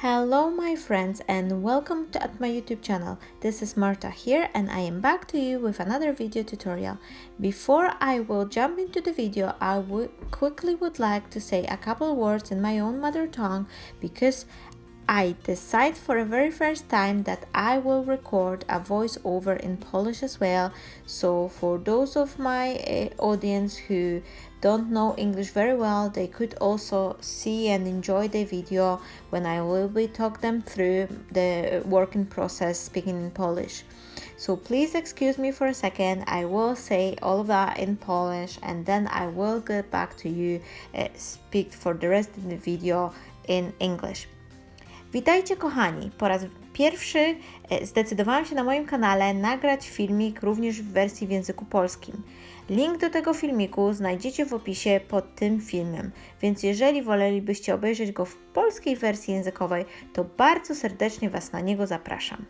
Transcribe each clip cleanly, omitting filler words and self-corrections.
Hello my friends and welcome at my YouTube channel. This is Marta here and I am back to you with another video tutorial. Before I will jump into the video, I would like to say a couple words in my own mother tongue because I decide for the very first time that I will record a voiceover in Polish as well. So for those of my audience who don't know English very well, they could also see and enjoy the video when I will be talk them through the working process speaking in Polish. So please excuse me for a second. I will say all of that in Polish and then I will get back to you speak for the rest of the video in English. Witajcie kochani! Po raz pierwszy zdecydowałam się na moim kanale nagrać filmik również w wersji w języku polskim. Link do tego filmiku znajdziecie w opisie pod tym filmem, więc jeżeli wolelibyście obejrzeć go w polskiej wersji językowej, to bardzo serdecznie Was na niego zapraszam.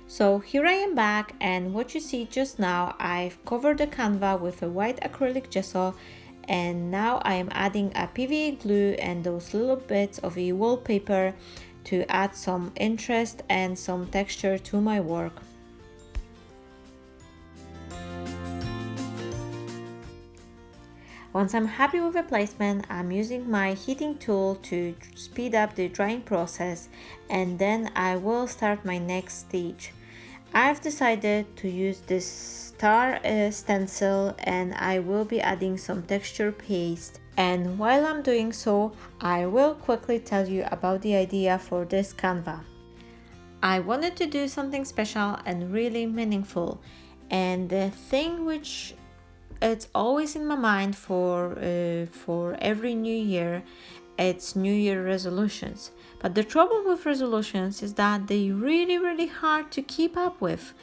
So here I am back and what you see just now, I've covered the canvas with a white acrylic gesso. And now I am adding a PVA glue and those little bits of a wallpaper to add some interest and some texture to my work. Once I'm happy with the placement, I'm using my heating tool to speed up the drying process and then I will start my next stage. I've decided to use this star stencil and I will be adding some texture paste, and while I'm doing so I will quickly tell you about the idea for this canvas. I wanted to do something special and really meaningful, and the thing which it's always in my mind for every new year, it's New Year resolutions. But the trouble with resolutions is that they're really hard to keep up with.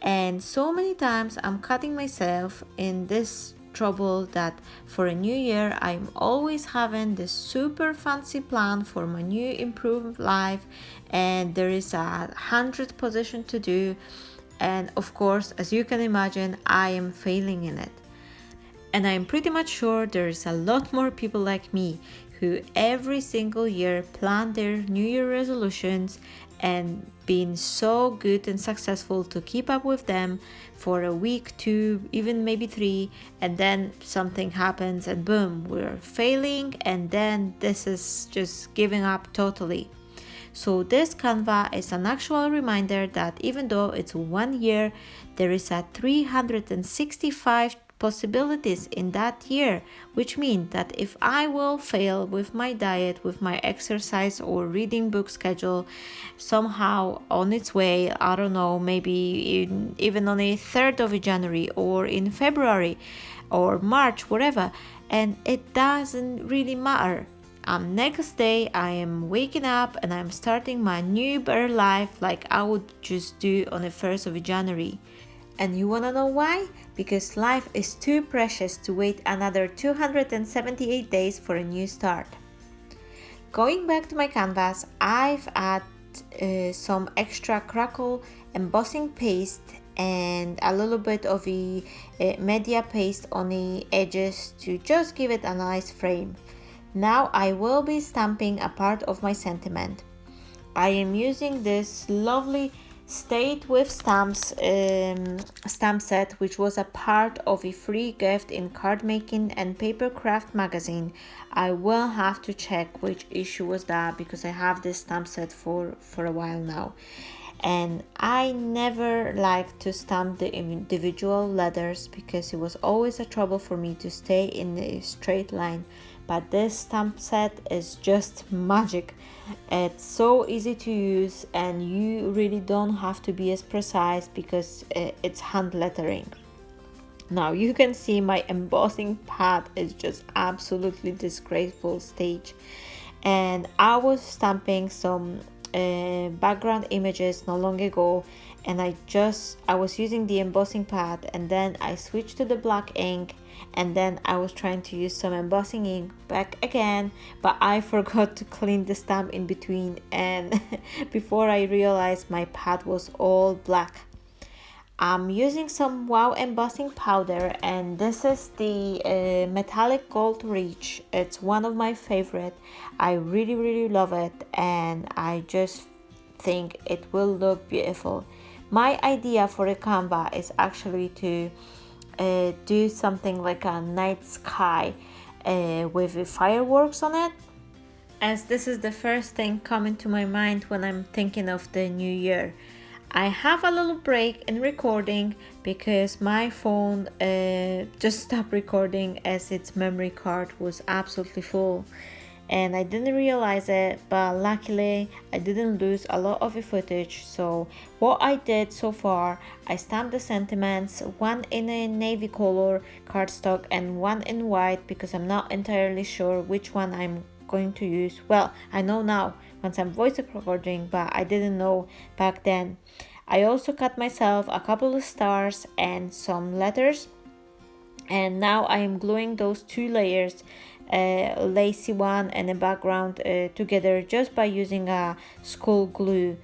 And so many times I'm cutting myself in this trouble that for a new year I'm always having this super fancy plan for my new improved life and there is 100 position to do, and of course, as you can imagine, I am failing in it. And I'm pretty much sure there's a lot more people like me who every single year plan their New Year resolutions and been so good and successful to keep up with them for a week, 2, even maybe 3, and then something happens and boom, we're failing and then this is just giving up totally. So this canvas is an actual reminder that even though it's 1 year, there is a 365 possibilities in that year, which means that if I will fail with my diet, with my exercise or reading book schedule somehow on its way, I don't know, maybe even on the 3rd of January or in February or March, whatever, and it doesn't really matter. Next day I am waking up and I'm starting my new better life like I would just do on the 1st of January. And you wanna know why? Because life is too precious to wait another 278 days for a new start. Going back to my canvas, I've added some extra crackle embossing paste and a little bit of a media paste on the edges to just give it a nice frame. Now I will be stamping a part of my sentiment. I am using this lovely Stayed with Stamps stamp set, which was a part of a free gift in Card Making and Papercraft magazine. I will have to check which issue was that because I have this stamp set for a while now. And I never liked to stamp the individual letters because it was always a trouble for me to stay in a straight line. But this stamp set is just magic. It's so easy to use and you really don't have to be as precise because it's hand lettering. Now you can see my embossing pad is just absolutely disgraceful stage, and I was stamping some background images not long ago and I was using the embossing pad and then I switched to the black ink and then I was trying to use some embossing ink back again, but I forgot to clean the stamp in between and before I realized my pad was all black. I'm using some wow embossing powder, and this is the metallic gold reach. It's one of my favorite. I really love it, and I just think it will look beautiful. My idea for a canvas is actually to do something like a night sky with fireworks on it, as this is the first thing coming to my mind when I'm thinking of the new year. I have a little break in recording because my phone just stopped recording as its memory card was absolutely full, and I didn't realize it, but luckily I didn't lose a lot of the footage. So what I did so far, I stamped the sentiments, one in a navy color cardstock and one in white, because I'm not entirely sure which one I'm going to use. Well, I know now once I'm voice recording, but I didn't know back then. I also cut myself a couple of stars and some letters, and now I am gluing those two layers, lacy one and a background, together just by using a school glue.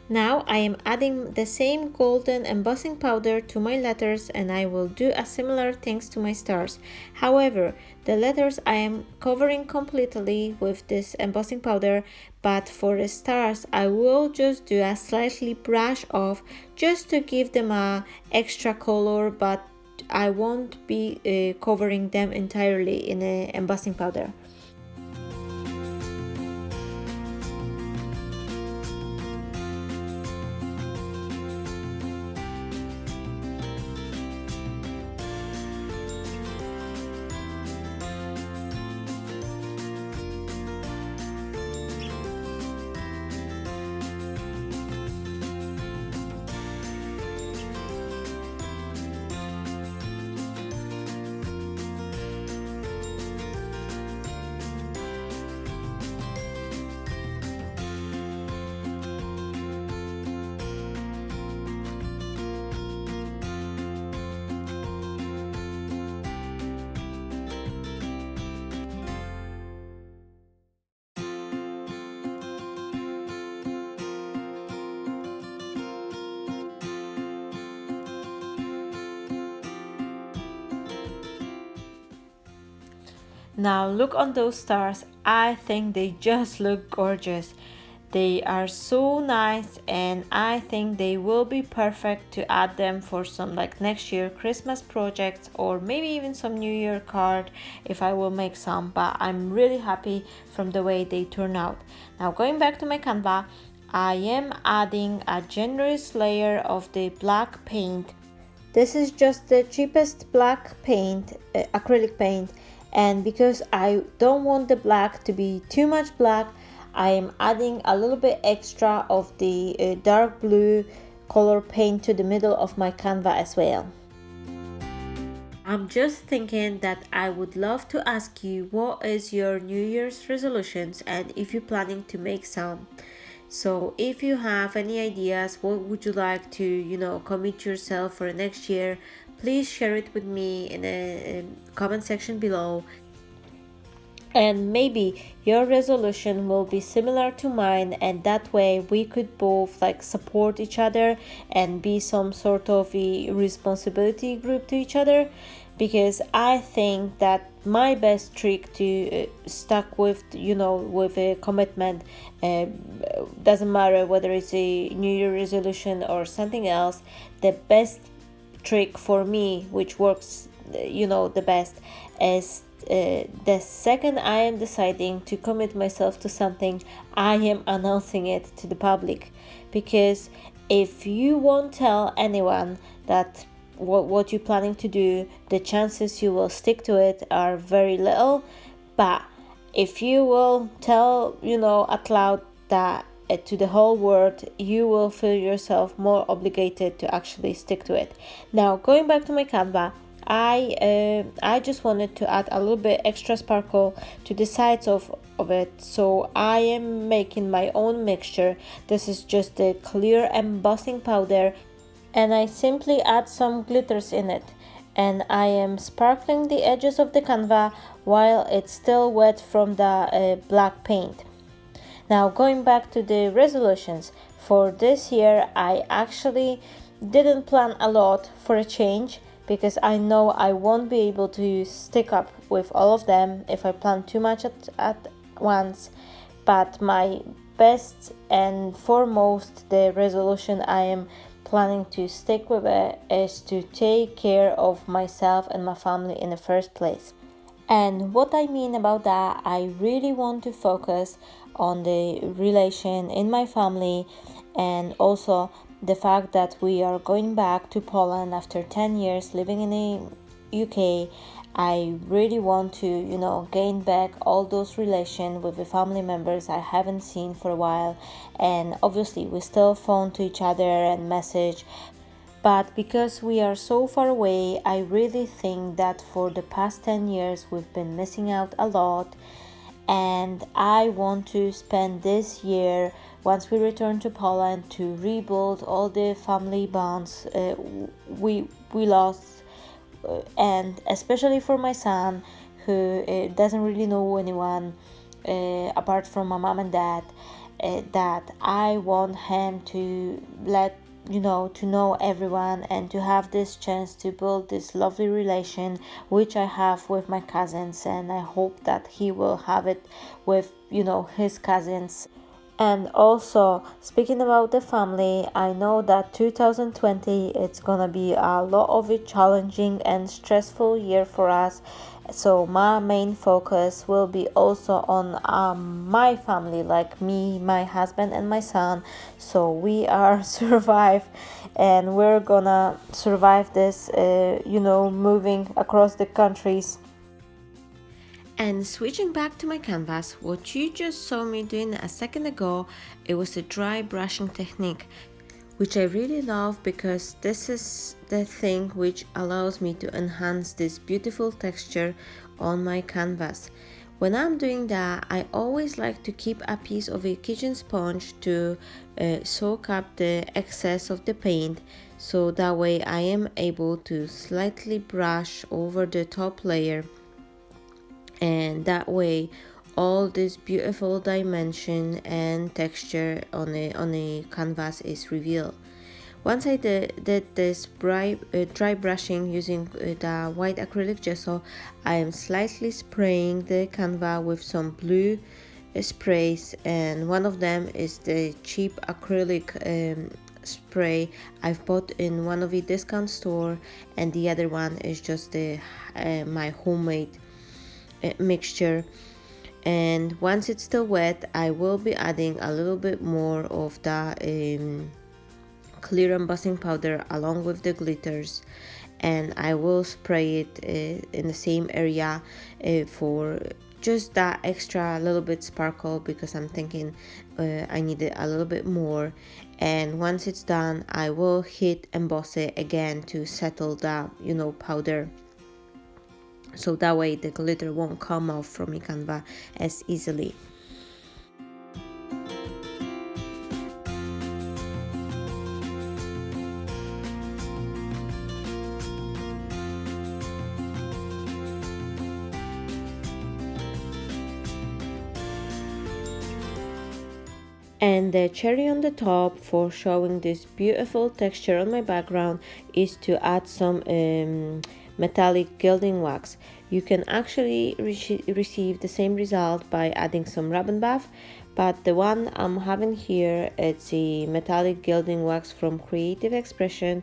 Now I am adding the same golden embossing powder to my letters, and I will do a similar things to my stars. However, the letters I am covering completely with this embossing powder, but for the stars I will just do a slightly brush off just to give them a extra color, but I won't be covering them entirely in a embossing powder. Now look on those stars. I think they just look gorgeous. They are so nice, and I think they will be perfect to add them for some like next year Christmas projects, or maybe even some New Year card if I will make some, but I'm really happy from the way they turn out. Now going back to my canvas, I am adding a generous layer of the black paint. This is just the cheapest black paint, acrylic paint, and because I don't want the black to be too much black, I am adding a little bit extra of the dark blue color paint to the middle of my canvas as well. I'm just thinking that I would love to ask you what is your New Year's resolutions and if you're planning to make some. So if you have any ideas, what would you like to, commit yourself for next year, please share it with me in the comment section below. And maybe your resolution will be similar to mine, and that way we could both like support each other and be some sort of a responsibility group to each other. Because I think that my best trick to stuck with with a commitment, doesn't matter whether it's a New Year resolution or something else, the best trick for me, which works the best, is the second I am deciding to commit myself to something, I am announcing it to the public. Because if you won't tell anyone that what you're planning to do, the chances you will stick to it are very little. But if you will tell out loud that to the whole world, you will feel yourself more obligated to actually stick to it. Now, going back to my Canva, I just wanted to add a little bit extra sparkle to the sides of it, so I am making my own mixture. This is just the clear embossing powder, and I simply add some glitters in it, and I am sparkling the edges of the canva while it's still wet from the black paint. Now, going back to the resolutions, for this year I actually didn't plan a lot for a change, because I know I won't be able to stick up with all of them if I plan too much at once. But my best and foremost, the resolution I am planning to stick with it is to take care of myself and my family in the first place. And what I mean about that, I really want to focus on the relation in my family, and also the fact that we are going back to Poland after 10 years living in the UK. I really want to, gain back all those relations with the family members I haven't seen for a while. And obviously, we still phone to each other and message. But because we are so far away, I really think that for the past 10 years, we've been missing out a lot. And I want to spend this year, once we return to Poland, to rebuild all the family bonds we lost, and especially for my son, who doesn't really know anyone apart from my mom and dad, that I want him to to know everyone and to have this chance to build this lovely relation which I have with my cousins, and I hope that he will have it with his cousins. And also, speaking about the family, I know that 2020 it's gonna be a lot of a challenging and stressful year for us. So my main focus will be also on my family, like me, my husband, and my son. So we are survive, and we're gonna survive this, moving across the countries. And switching back to my canvas, what you just saw me doing a second ago, it was a dry brushing technique, which I really love because this is the thing which allows me to enhance this beautiful texture on my canvas. When I'm doing that, I always like to keep a piece of a kitchen sponge to soak up the excess of the paint, so that way I am able to slightly brush over the top layer, and that way all this beautiful dimension and texture on a canvas is revealed. Once I did this dry brushing using the white acrylic gesso, I am slightly spraying the canvas with some blue sprays, and one of them is the cheap acrylic spray I've bought in one of the discount store, and the other one is just my homemade mixture. And once it's still wet, I will be adding a little bit more of the clear embossing powder along with the glitters, and I will spray it in the same area for just that extra little bit sparkle, because I'm thinking I need it a little bit more. And once it's done, I will hit emboss it again to settle the powder, so that way the glitter won't come off from my canvas as easily. And the cherry on the top for showing this beautiful texture on my background is to add some metallic gilding wax. You can actually receive the same result by adding some Rub Buff, but the one I'm having here, it's a metallic gilding wax from Creative Expression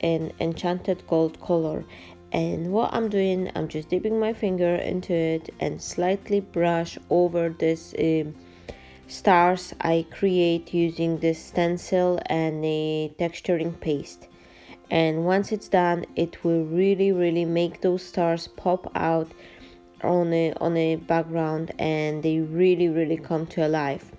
in Enchanted Gold color. And what I'm doing, I'm just dipping my finger into it and slightly brush over this stars I create using this stencil and a texturing paste. And once it's done, it will really make those stars pop out on a background, and they really come to life.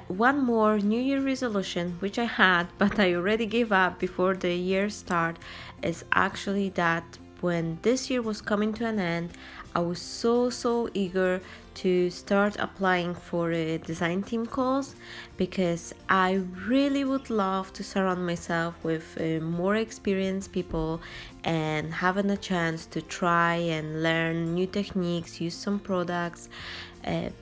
One more New Year resolution, which I had, but I already gave up before the year start, is actually that when this year was coming to an end, I was so eager to start applying for a design team calls, because I really would love to surround myself with more experienced people and having a chance to try and learn new techniques, use some products.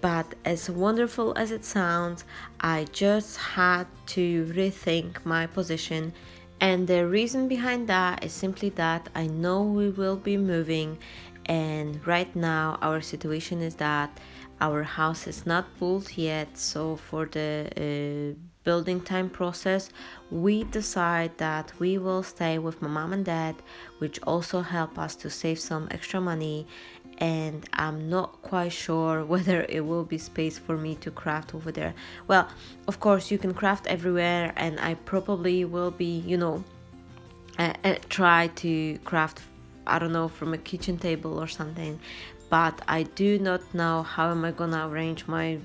But as wonderful as it sounds, I just had to rethink my position. And the reason behind that is simply that I know we will be moving, and right now our situation is that our house is not built yet. So for the building time process, we decide that we will stay with my mom and dad, which also help us to save some extra money. And I'm not quite sure whether it will be space for me to craft over there. Well, of course you can craft everywhere, and I probably will be, try to craft, I don't know, from a kitchen table or something, but I do not know how am I gonna arrange my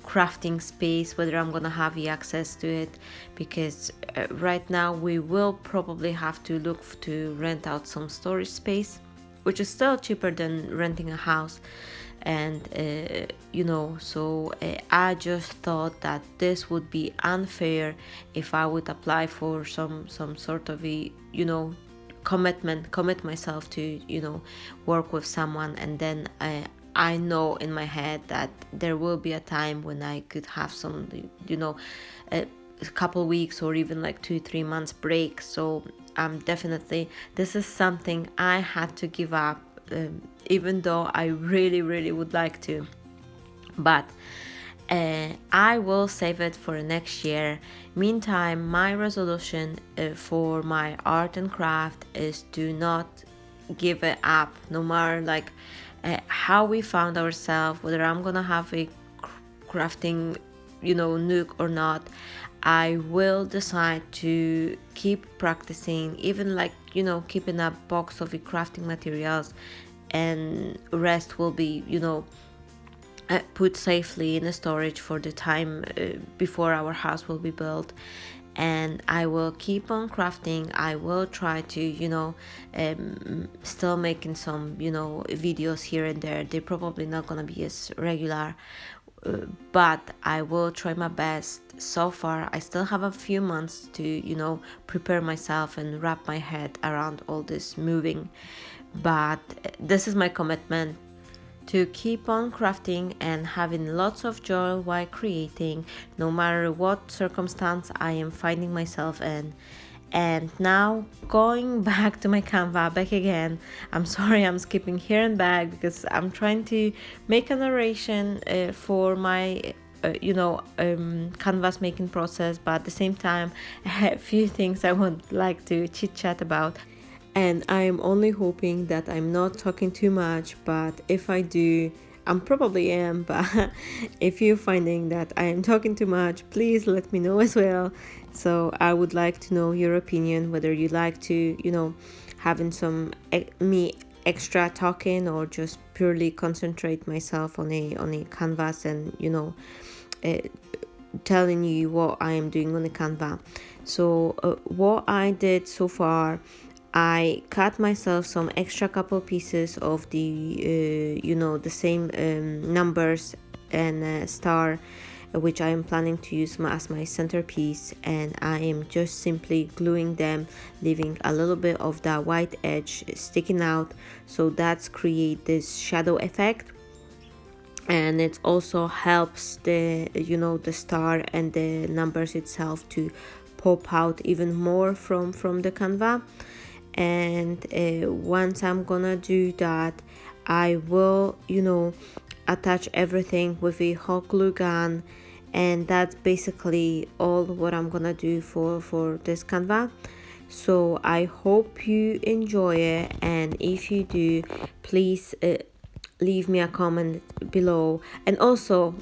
crafting space, whether I'm gonna have the access to it, because right now we will probably have to look to rent out some storage space, which is still cheaper than renting a house. And I just thought that this would be unfair if I would apply for some sort of a commit myself to work with someone, and then I know in my head that there will be a time when I could have some a couple weeks or even like 2-3 months break. So definitely this is something I had to give up, even though I really would like to. But I will save it for next year. Meantime, my resolution for my art and craft is to not give it up, no matter how we found ourselves, whether I'm gonna have a crafting nook or not. I will decide to keep practicing, even keeping a box of the crafting materials, and rest will be put safely in the storage for the time before our house will be built. And I will keep on crafting. I will try to still making some videos here and there. They're probably not gonna be as regular, but I will try my best. So far I still have a few months to prepare myself and wrap my head around all this moving, but this is my commitment to keep on crafting and having lots of joy while creating, no matter what circumstance I am finding myself in. And now going back to my Canva, back again. I'm sorry I'm skipping here and back because I'm trying to make a narration for my canvas making process, but at the same time I have a few things I would like to chit chat about. And I am only hoping that I'm not talking too much, but if I do, I'm probably am, but if you're finding that I am talking too much, please let me know as well. So I would like to know your opinion, whether you like to having some me extra talking, or just purely concentrate myself on a canvas and telling you what I am doing on the Canva. So what I did so far, I cut myself some extra couple pieces of the the same numbers and star, which I am planning to use as my centerpiece, and I am just simply gluing them, leaving a little bit of that white edge sticking out, so that's create this shadow effect. And it also helps the the star and the numbers itself to pop out even more from the Canva. And once I'm gonna do that, I will attach everything with a hot glue gun, and that's basically all what I'm gonna do for this Canva. So I hope you enjoy it, and if you do, please leave me a comment below. And also,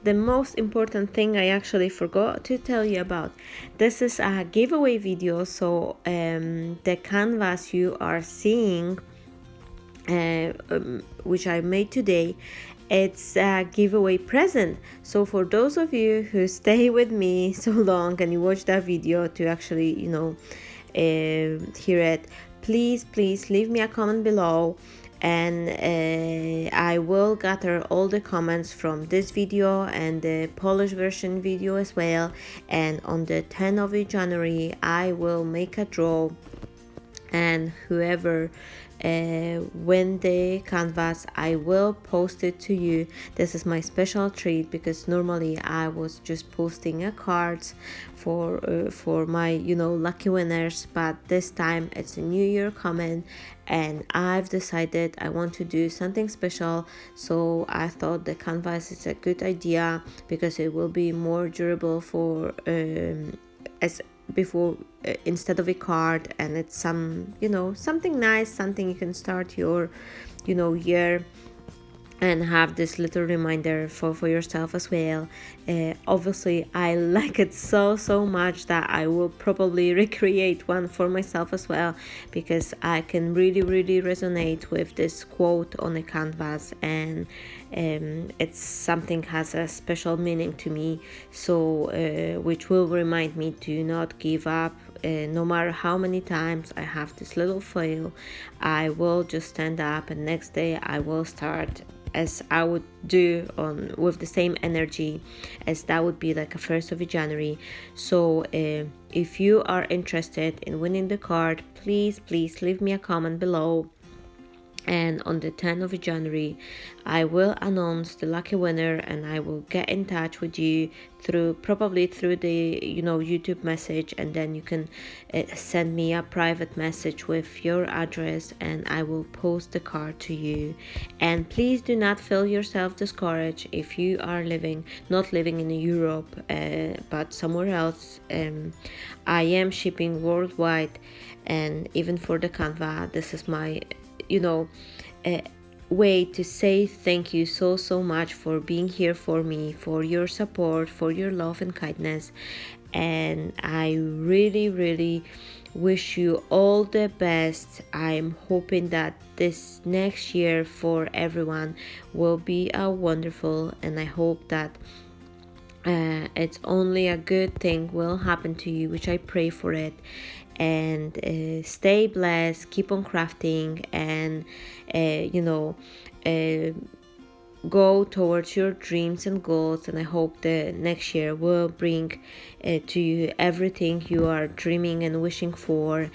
the most important thing I actually forgot to tell you about, this is a giveaway video. So the canvas you are seeing which I made today, it's a giveaway present. So for those of you who stay with me so long and you watch that video to actually, hear it, please leave me a comment below, and I will gather all the comments from this video and the Polish version video as well, and on the 10th of January I will make a draw, and whoever win the canvas, I will post it to you. This is my special treat because normally I was just posting a cards for my lucky winners, but this time it's a new year coming and I've decided I want to do something special. So I thought the canvas is a good idea because it will be more durable for as before instead of a card, and it's something nice, something you can start your year and have this little reminder for yourself as well. Obviously I like it so much that I will probably recreate one for myself as well, because I can really resonate with this quote on the canvas, and it's something has a special meaning to me, so which will remind me to not give up. No matter how many times I have this little fail, I will just stand up, and next day I will start as I would do with the same energy as that would be like a 1st of January. So if you are interested in winning the card, please leave me a comment below, and on the 10th of January I will announce the lucky winner, and I will get in touch with you probably through the YouTube message, and then you can send me a private message with your address and I will post the card to you. And please do not feel yourself discouraged if you are not living in Europe but somewhere else. I am shipping worldwide, and even for the Canva, this is my way to say thank you so much for being here for me, for your support, for your love and kindness. And I really wish you all the best. I'm hoping that this next year for everyone will be a wonderful, and I hope that it's only a good thing will happen to you, which I pray for it. And stay blessed, keep on crafting, and go towards your dreams and goals. And I hope the next year will bring to you everything you are dreaming and wishing for.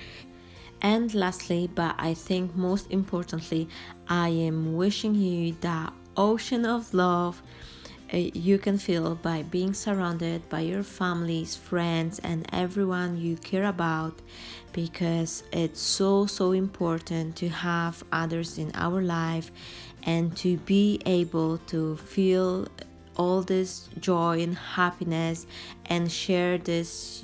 And lastly, but I think most importantly, I am wishing you the ocean of love you can feel by being surrounded by your families, friends, and everyone you care about, because it's so important to have others in our life and to be able to feel all this joy and happiness and share this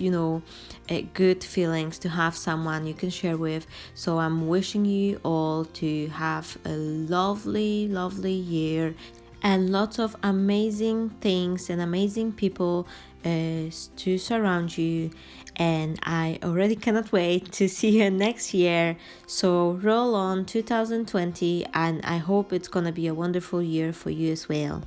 good feelings, to have someone you can share with. So I'm wishing you all to have a lovely year and lots of amazing things and amazing people to surround you. And I already cannot wait to see you next year. So roll on 2020, and I hope it's gonna be a wonderful year for you as well.